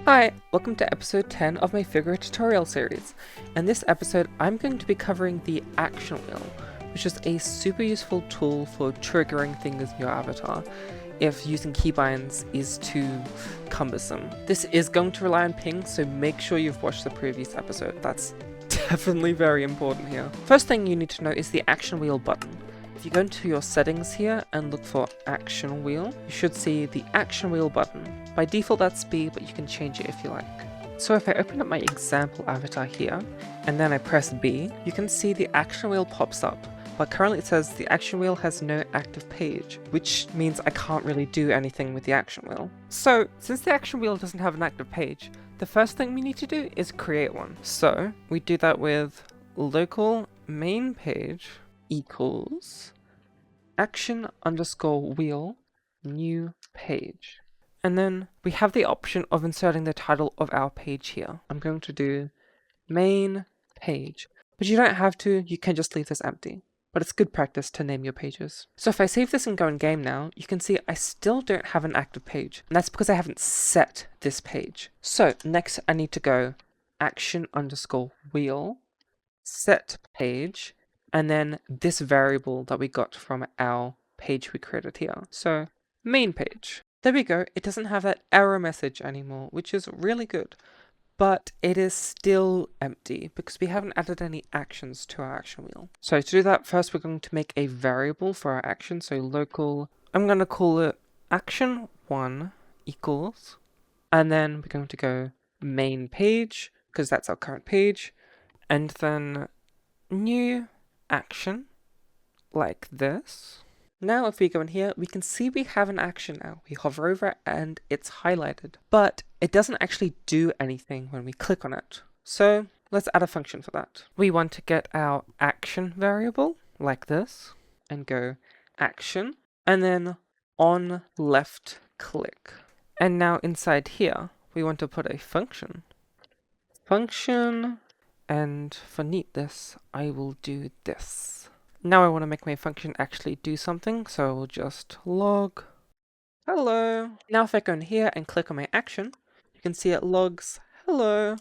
Hi, welcome to episode 10 of my Figura tutorial series. In this episode, I'm going to be covering the action wheel, which is a super useful tool for triggering things in your avatar if using keybinds is too cumbersome. This is going to rely on ping, so make sure you've watched the previous episode. That's definitely very important here. First thing you need to know is the action wheel button. If you go into your settings here and look for action wheel, you should see the action wheel button. By default that's B, but you can change it if you like. So if I open up my example avatar here, and then I press B, you can see the action wheel pops up. But currently it says the action wheel has no active page, which means I can't really do anything with the action wheel. So since the action wheel doesn't have an active page, the first thing we need to do is create one. So we do that with local main page equals action underscore wheel new page. And then we have the option of inserting the title of our page here. I'm going to do main page, but you don't have to, you can just leave this empty. But it's good practice to name your pages. So if I save this and go in game now, you can see I still don't have an active page. And that's because I haven't set this page. So next I need to go action underscore wheel, set page, and then this variable that we got from our page we created here. So main page. There we go. It doesn't have that error message anymore, which is really good. But it is still empty because we haven't added any actions to our action wheel. So to do that, first we're going to make a variable for our action. So local, I'm going to call it action1 equals, and then we're going to go main page because that's our current page, and then new action like this. Now if we go in here, we can see we have an action now. We hover over it and it's highlighted, but it doesn't actually do anything when we click on it. So let's add a function for that. We want to get our action variable like this and go action and then on left click. And now inside here, we want to put a function. And for neatness, I will do this. Now I want to make my function actually do something, so I will just log hello. Now if I go in here and click on my action, you can see it logs hello.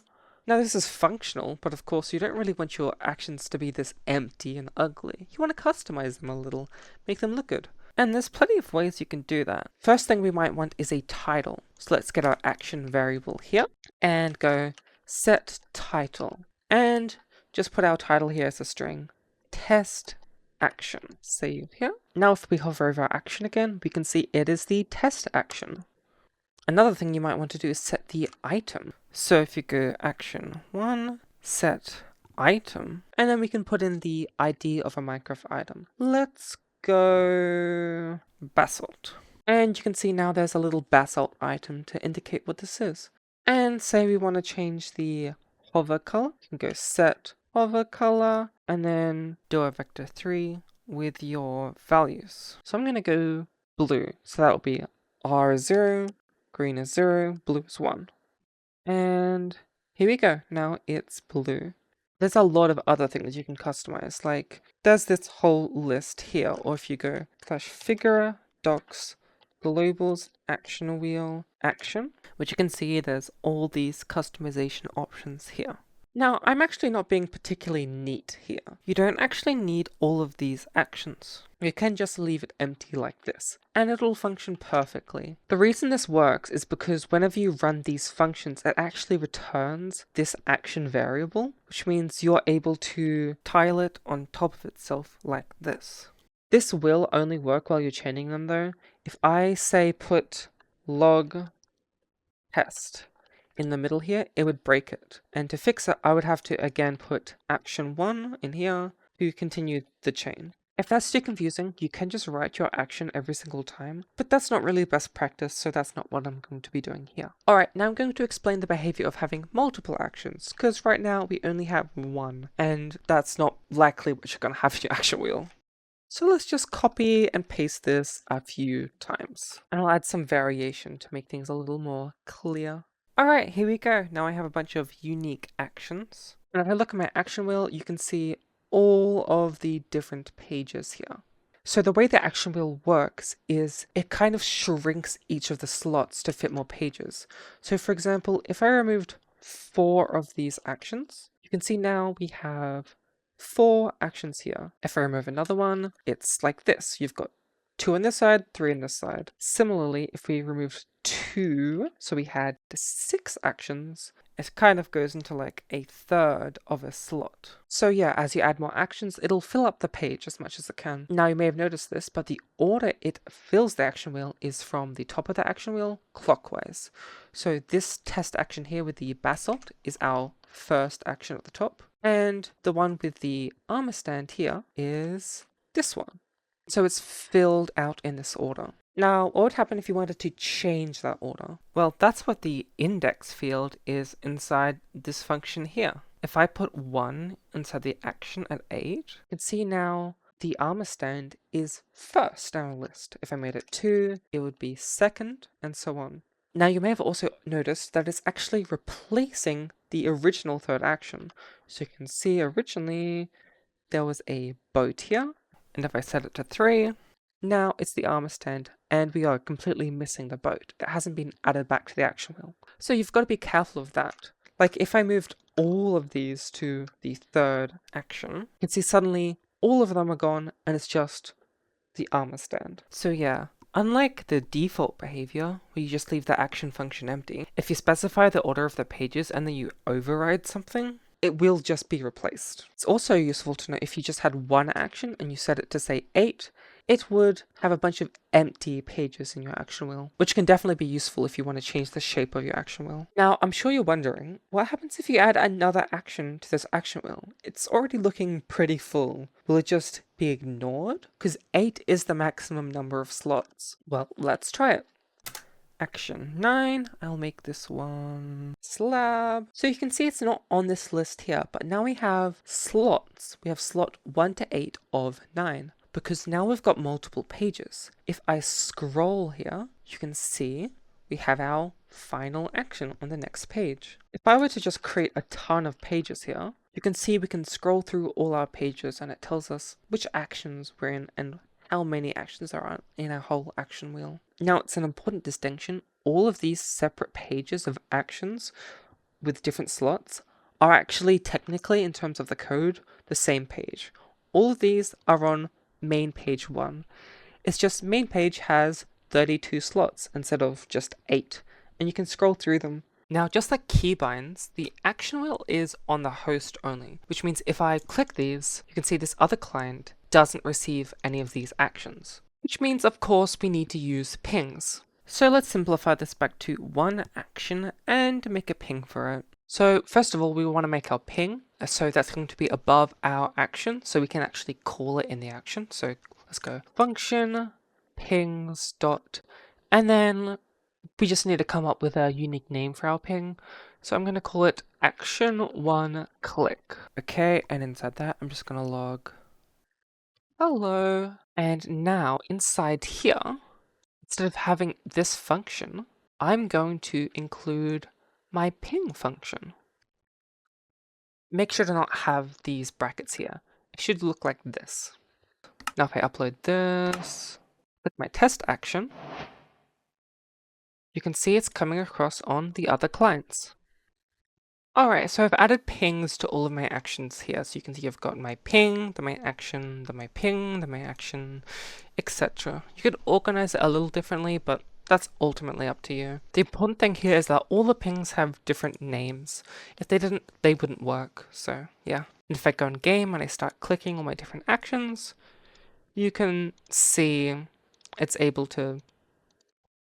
Now this is functional, but of course you don't really want your actions to be this empty and ugly. You want to customize them a little, make them look good. And there's plenty of ways you can do that. First thing we might want is a title. So let's get our action variable here and go set title. And just put our title here as a string. Test action. Save here. Now if we hover over our action again, we can see it is the test action. Another thing you might want to do is set the item. So if you go action 1, set item, and then we can put in the ID of a Minecraft item. Let's go basalt. And you can see now there's a little basalt item to indicate what this is. And say we want to change the hover color, you can go set hover color and then do a vector 3 with your values. So I'm going to go blue. So that will be R is 0, green is 0, blue is 1. And here we go. Now it's blue. There's a lot of other things you can customize. Like there's this whole list here. Or if you go /figura docs globals action wheel action, which you can see there's all these customization options here. Now, I'm actually not being particularly neat here. You don't actually need all of these actions. You can just leave it empty like this, and it'll function perfectly. The reason this works is because whenever you run these functions, it actually returns this action variable, which means you're able to tile it on top of itself like this. This will only work while you're chaining them though. If I say put log test in the middle here, it would break it. And to fix it, I would have to again put action 1 in here to continue the chain. If that's too confusing, you can just write your action every single time, but that's not really best practice, so that's not what I'm going to be doing here. Alright, now I'm going to explain the behavior of having multiple actions, because right now we only have one, and that's not likely what you're going to have in your action wheel. So let's just copy and paste this a few times. And I'll add some variation to make things a little more clear. Alright, here we go. Now I have a bunch of unique actions. And if I look at my action wheel, you can see all of the different pages here. So the way the action wheel works is it kind of shrinks each of the slots to fit more pages. So for example, if I removed 4 of these actions, you can see now we have 4 actions here. If I remove another one, it's like this. You've got 2 on this side, 3 on this side. Similarly, if we removed 2, so we had 6 actions, it kind of goes into like a third of a slot. So yeah, as you add more actions, it'll fill up the page as much as it can. Now you may have noticed this, but the order it fills the action wheel is from the top of the action wheel clockwise. So this test action here with the basalt is our first action at the top, and the one with the armor stand here is this one. So it's filled out in this order. Now, what would happen if you wanted to change that order? Well, that's what the index field is inside this function here. If I put 1 inside the action at 8, you can see now the armor stand is first on our list. If I made it 2, it would be second, and so on. Now, you may have also noticed that it's actually replacing the original third action. So you can see originally there was a boat here, and if I set it to 3, now it's the armor stand, and we are completely missing the boat. It hasn't been added back to the action wheel. So you've got to be careful of that. Like if I moved all of these to the third action, you can see suddenly all of them are gone, and it's just the armor stand. So yeah, unlike the default behavior, where you just leave the action function empty, if you specify the order of the pages and then you override something, it will just be replaced. It's also useful to know if you just had one action and you set it to say 8, it would have a bunch of empty pages in your action wheel, which can definitely be useful if you want to change the shape of your action wheel. Now, I'm sure you're wondering, what happens if you add another action to this action wheel? It's already looking pretty full. Will it just be ignored? Because 8 is the maximum number of slots. Well, let's try it. Action 9, I'll make this one slab. So you can see it's not on this list here, but now we have slots. We have slot 1 to 8 of 9, because now we've got multiple pages. If I scroll here, you can see we have our final action on the next page. If I were to just create a ton of pages here, you can see we can scroll through all our pages and it tells us which actions we're in and how many actions are in our whole action wheel. Now, it's an important distinction. All of these separate pages of actions with different slots are actually technically, in terms of the code, the same page. All of these are on main page 1. It's just main page has 32 slots instead of just 8, and you can scroll through them. Now, just like keybinds, the action wheel is on the host only, which means if I click these, you can see this other client doesn't receive any of these actions, which means, of course, we need to use pings. So let's simplify this back to one action and make a ping for it. So first of all, we want to make our ping, so that's going to be above our action, so we can actually call it in the action. So let's go function pings dot, and then we just need to come up with a unique name for our ping. So I'm going to call it action1click. Okay, and inside that, I'm just going to log hello. And now inside here, instead of having this function, I'm going to include my ping function. Make sure to not have these brackets here. It should look like this. Now if I upload this, click my test action, you can see it's coming across on the other clients. Alright, so I've added pings to all of my actions here. So you can see I've got my ping, then my action, then my ping, then my action, etc. You could organize it a little differently, but that's ultimately up to you. The important thing here is that all the pings have different names. If they didn't, they wouldn't work, so yeah. And if I go in game and I start clicking on my different actions, you can see it's able to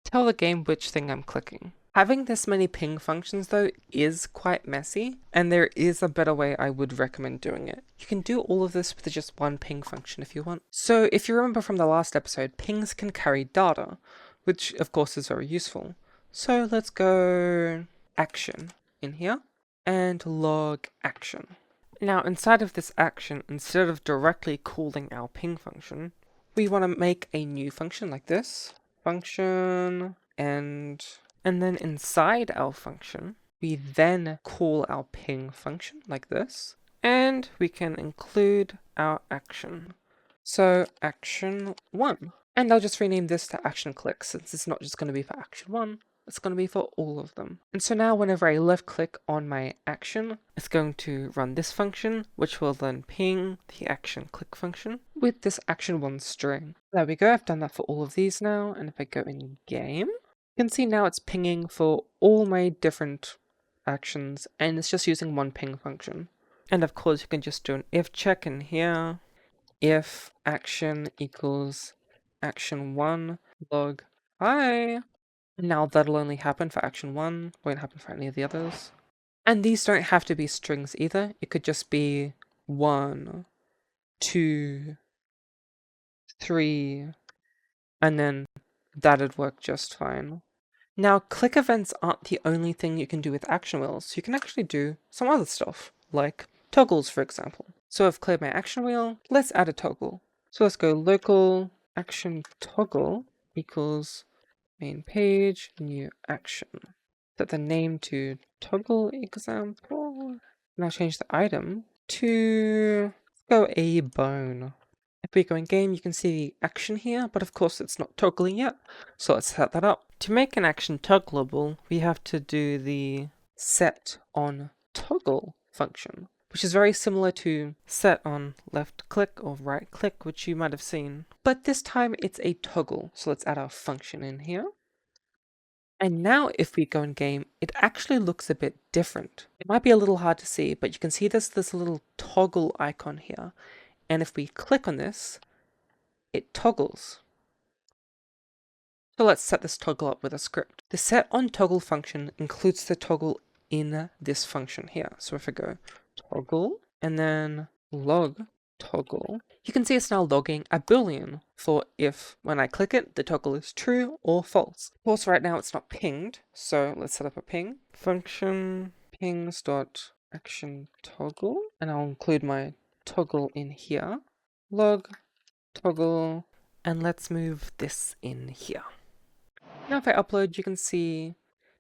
tell the game which thing I'm clicking. Having this many ping functions though is quite messy, and there is a better way I would recommend doing it. You can do all of this with just one ping function if you want. So if you remember from the last episode, pings can carry data, which of course is very useful. So let's go action in here and log action. Now inside of this action, instead of directly calling our ping function, we want to make a new function like this. Function and then inside our function, we then call our ping function like this, and we can include our action. So action 1. And I'll just rename this to action click since it's not just going to be for action 1, it's going to be for all of them. And so now whenever I left click on my action, it's going to run this function, which will then ping the action click function with this action 1 string. There we go, I've done that for all of these now. And if I go in game, you can see now it's pinging for all my different actions, and it's just using one ping function. And of course you can just do an if check in here. If action equals action 1 log hi. Now that'll only happen for action 1, won't happen for any of the others. And these don't have to be strings either. It could just be 1, 2, 3, and then that'd work just fine. Now, click events aren't the only thing you can do with action wheels. You can actually do some other stuff, like toggles, for example. So I've cleared my action wheel. Let's add a toggle. So let's go local action toggle equals main page, new action. Set the name to toggle example. And I'll change the item to, let's go a bone. If we go in game, you can see the action here, but of course it's not toggling yet. So let's set that up. To make an action toggleable, we have to do the set on toggle function, which is very similar to set on left click or right click, which you might have seen. But this time it's a toggle. So let's add our function in here. And now if we go in game, it actually looks a bit different. It might be a little hard to see, but you can see this little toggle icon here. And if we click on this, it toggles. So let's set this toggle up with a script. The set on toggle function includes the toggle in this function here. So if I go toggle and then log toggle, you can see it's now logging a boolean for if when I click it, the toggle is true or false. Of course, right now it's not pinged. So let's set up a ping function pings.action toggle, and I'll include my toggle in here, log toggle, and let's move this in here. Now if I upload, you can see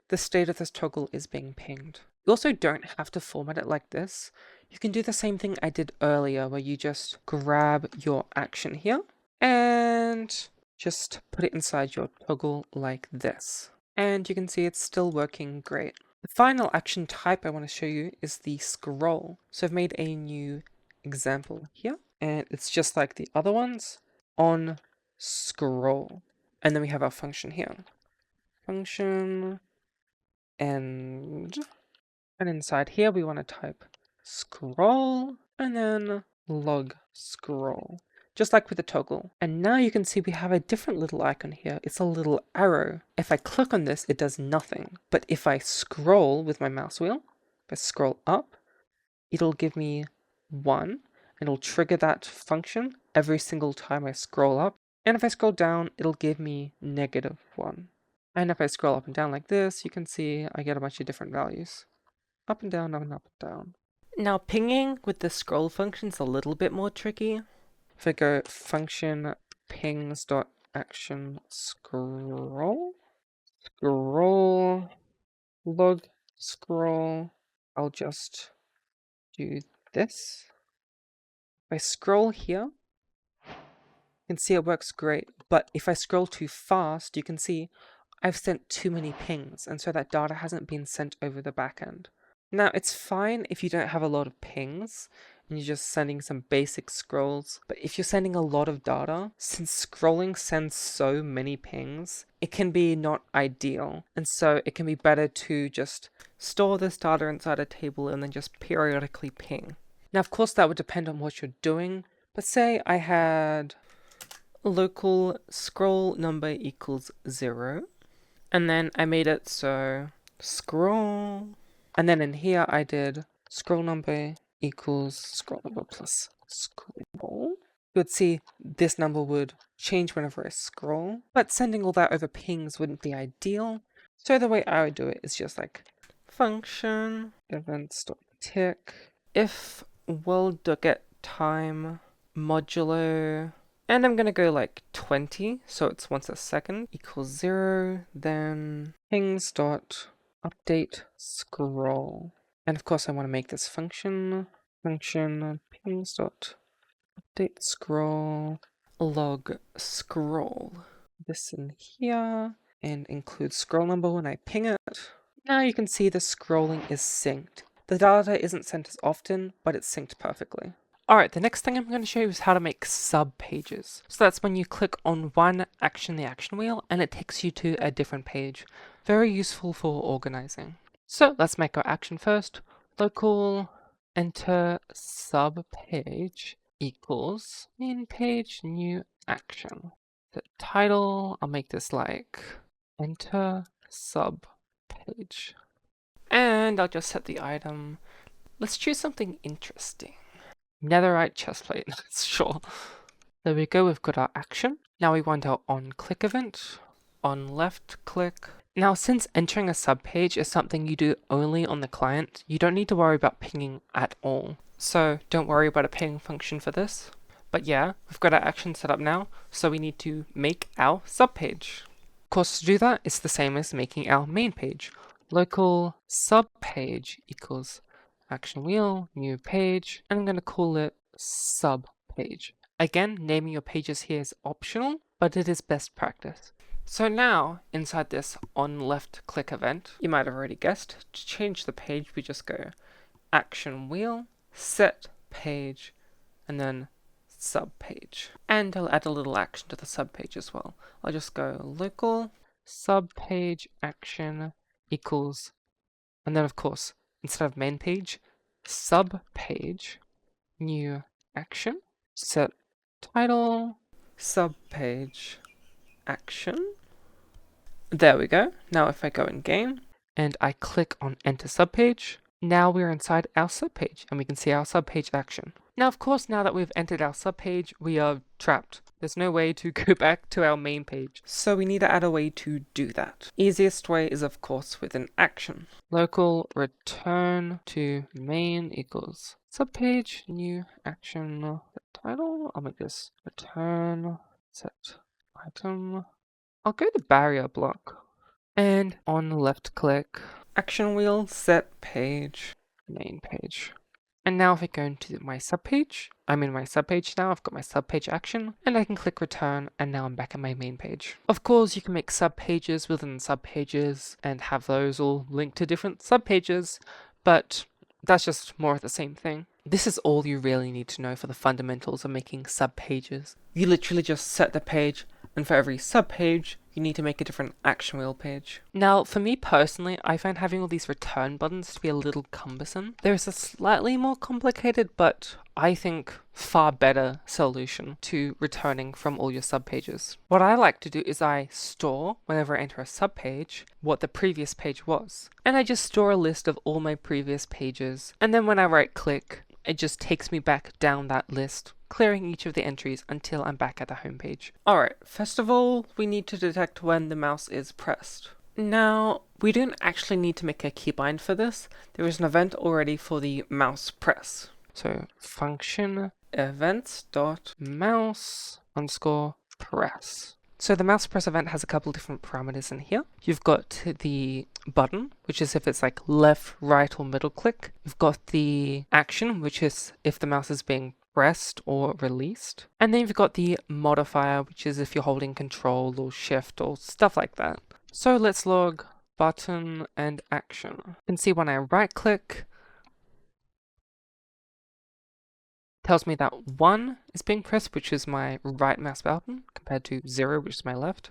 the state of this toggle is being pinged. You also don't have to format it like this. You can do the same thing I did earlier where you just grab your action here and just put it inside your toggle like this. And you can see it's still working great. The final action type I want to show you is the scroll. So I've made a new example here, and it's just like the other ones on scroll. And then we have our function here. Function end. And inside here we want to type scroll and then log scroll. Just like with the toggle. And now you can see we have a different little icon here. It's a little arrow. If I click on this, it does nothing. But if I scroll with my mouse wheel, if I scroll up, it'll give me 1. It'll trigger that function every single time I scroll up. And if I scroll down, it'll give me -1. And if I scroll up and down like this, you can see I get a bunch of different values. Up and down, up and up and down. Now pinging with the scroll function is a little bit more tricky. If I go function pings.action scroll, scroll, log scroll, I'll just do this. If I scroll here, you can see it works great, but if I scroll too fast, you can see I've sent too many pings, and so that data hasn't been sent over the backend. Now, it's fine if you don't have a lot of pings and you're just sending some basic scrolls, but if you're sending a lot of data, since scrolling sends so many pings, it can be not ideal. And so it can be better to just store this data inside a table and then just periodically ping. Now, of course, that would depend on what you're doing, but say I had local scroll number equals 0, and then I made it so scroll. And then in here, I did scroll number equals scroll number plus scroll. You would see this number would change whenever I scroll, but sending all that over pings wouldn't be ideal. So the way I would do it is just like function events.tick if world.getTime modulo, and I'm gonna go like 20, so it's once a second, equals 0, then pings.update scroll. And of course I want to make this function pings dot Update scroll, log scroll. This in here, and include scroll number when I ping it. Now you can see the scrolling is synced. The data isn't sent as often, but it's synced perfectly. Alright, the next thing I'm going to show you is how to make sub-pages. So that's when you click on one action, the action wheel, and it takes you to a different page. Very useful for organizing. So let's make our action first. Local enter sub-page equals main page new action. The title, I'll make this like enter sub-page. And I'll just set the item. Let's choose something interesting. Netherite chestplate, sure. There we go, we've got our action. Now we want our on-click event. On left click. Now since entering a subpage is something you do only on the client, you don't need to worry about pinging at all. So don't worry about a ping function for this. But yeah, we've got our action set up now, so we need to make our subpage. Of course, to do that, it's the same as making our main page. Local subpage equals action wheel, new page, and I'm going to call it sub page. Again, naming your pages here is optional, but it is best practice. So now, inside this on left click event, you might have already guessed, to change the page we just go action wheel, set page, and then sub page. And I'll add a little action to the sub page as well. I'll just go local sub page action equals, and then of course, instead of main page, sub page, new action, set title, sub page, action. There we go. Now if I go in game and I click on enter subpage, now we're inside our subpage and we can see our subpage action. Now of course, now that we've entered our subpage, we are trapped. There's no way to go back to our main page. So we need to add a way to do that. Easiest way is of course with an action. Local return to main equals subpage, new action, title. I'll make this return set item. I'll go the barrier block. And on left click, action wheel, set page, main page. And now if I go into my subpage, I'm in my subpage now, I've got my subpage action, and I can click return, and now I'm back at my main page. Of course, you can make subpages within subpages and have those all linked to different subpages, but that's just more of the same thing. This is all you really need to know for the fundamentals of making subpages. You literally just set the page, and for every subpage, you need to make a different action wheel page. Now, for me personally, I find having all these return buttons to be a little cumbersome. There's a slightly more complicated, but I think far better solution to returning from all your subpages. What I like to do is I store, whenever I enter a subpage, what the previous page was. And I just store a list of all my previous pages, and then when I right click, it just takes me back down that list, clearing each of the entries until I'm back at the home page. Alright, first of all, we need to detect when the mouse is pressed. Now, we don't actually need to make a keybind for this. There is an event already for the mouse press. So, function events.mouse_press. So the mouse press event has a couple different parameters in here. You've got the button, which is if it's like left, right, or middle click. You've got the action, which is if the mouse is being pressed or released. And then you've got the modifier, which is if you're holding control or shift or stuff like that. So let's log button and action. You can see when I right click, tells me that 1 is being pressed, which is my right mouse button, compared to 0, which is my left.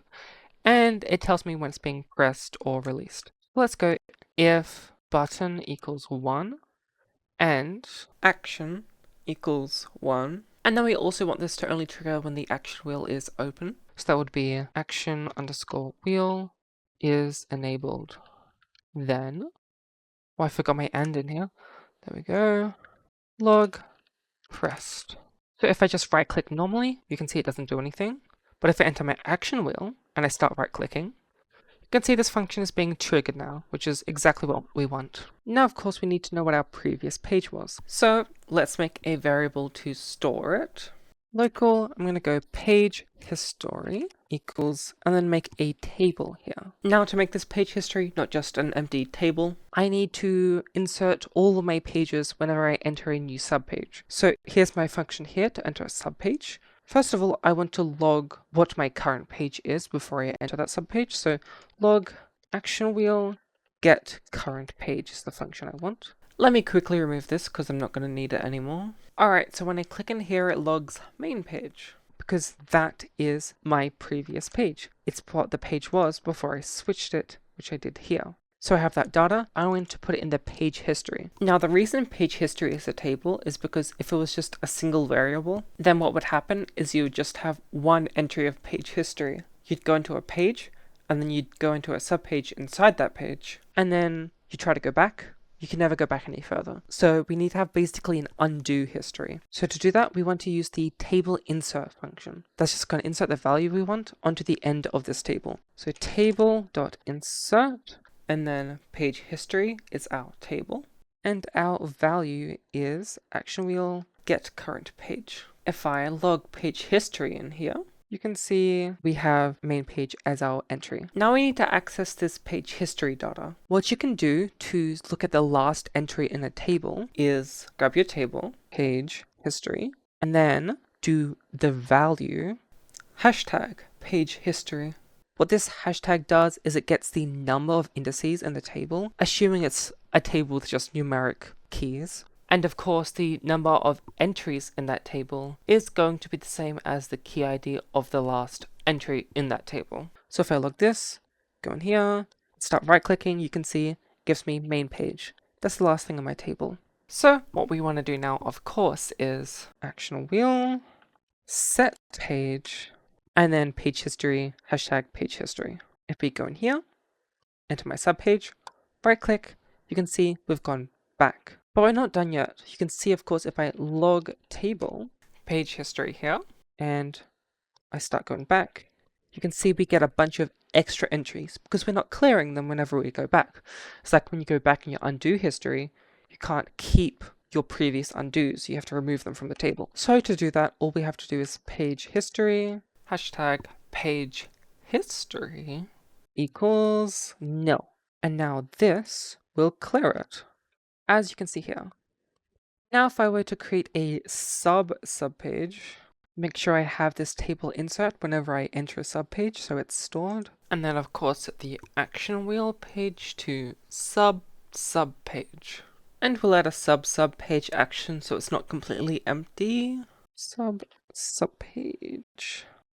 And it tells me when it's being pressed or released. Let's go if button equals 1 and action equals 1. And then we also want this to only trigger when the action wheel is open. So that would be action_wheel is enabled. Then, oh, I forgot my and in here. There we go. Log pressed. So if I just right click normally, you can see it doesn't do anything. But if I enter my action wheel and I start right clicking, you can see this function is being triggered now, which is exactly what we want. Now, of course, we need to know what our previous page was. So let's make a variable to store it. local, I'm going to go page history equals, and then make a table here. Now to make this page history not just an empty table, I need to insert all of my pages whenever I enter a new subpage. So here's my function here to enter a subpage. First of all, I want to log what my current page is before I enter that subpage. So log action wheel get current page is the function I want. Let me quickly remove this because I'm not going to need it anymore. Alright, so when I click in here, it logs main page because that is my previous page. It's what the page was before I switched it, which I did here. So I have that data, I want to put it in the page history. Now the reason page history is a table is because if it was just a single variable, then what would happen is you would just have one entry of page history. You'd go into a page, and then you'd go into a subpage inside that page, and then you try to go back. You can never go back any further. So we need to have basically an undo history. So to do that, we want to use the table insert function. That's just going to insert the value we want onto the end of this table. So table.insert, and then page history is our table, and our value is action wheel get current page. If I log page history in here, you can see we have main page as our entry. Now we need to access this page history data. What you can do to look at the last entry in a table is grab your table, page history, and then do the value hashtag page history. What this hashtag does is it gets the number of indices in the table, assuming it's a table with just numeric keys. And of course, the number of entries in that table is going to be the same as the key ID of the last entry in that table. So if I log this, go in here, start right-clicking, you can see it gives me main page. That's the last thing on my table. So what we want to do now, of course, is action wheel, set page, and then page history, hashtag page history. If we go in here, enter my subpage, right-click, you can see we've gone back. But we're not done yet. You can see, of course, if I log table, page history here, and I start going back, you can see we get a bunch of extra entries because we're not clearing them whenever we go back. It's like when you go back in your undo history, you can't keep your previous undos. You have to remove them from the table. So to do that, all we have to do is page history, hashtag page history equals nil. And now this will clear it, as you can see here. Now if I were to create a subpage, make sure I have this table insert whenever I enter a subpage so it's stored. And then of course the action wheel page to subpage. And we'll add a subpage action so it's not completely empty. Subpage.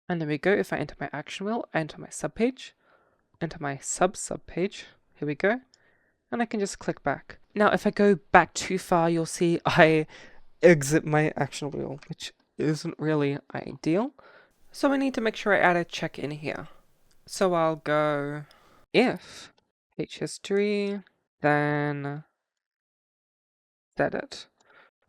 And there we go. If I enter my action wheel, I enter my subpage, enter my subpage. Here we go. And I can just click back. Now, if I go back too far, you'll see I exit my action wheel, which isn't really ideal. So I need to make sure I add a check in here. So I'll go if page history, then set it.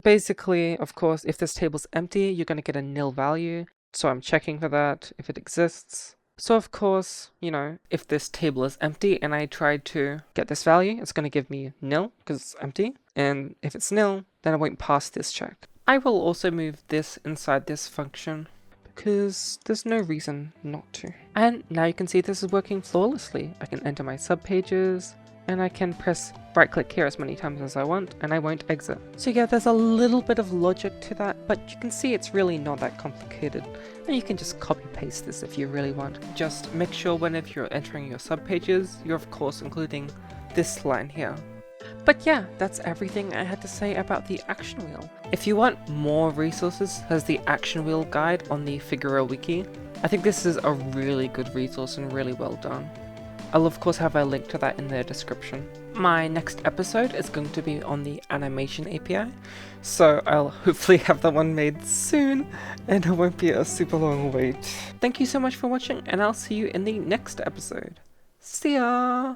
Basically, of course, if this table's empty, you're going to get a nil value. So I'm checking for that if it exists. So of course, you know, if this table is empty and I try to get this value, it's going to give me nil because it's empty. And if it's nil, then I won't pass this check. I will also move this inside this function because there's no reason not to. And now you can see this is working flawlessly. I can enter my subpages and I can press right click here as many times as I want and I won't exit. So yeah, there's a little bit of logic to that, but you can see it's really not that complicated. And you can just copy paste this if you really want. Just make sure whenever you're entering your subpages, you're of course including this line here. But yeah, that's everything I had to say about the action wheel. If you want more resources, there's the action wheel guide on the Figura wiki. I think this is a really good resource and really well done. I'll of course have a link to that in the description. My next episode is going to be on the animation API, so I'll hopefully have that one made soon, and it won't be a super long wait. Thank you so much for watching, and I'll see you in the next episode. See ya!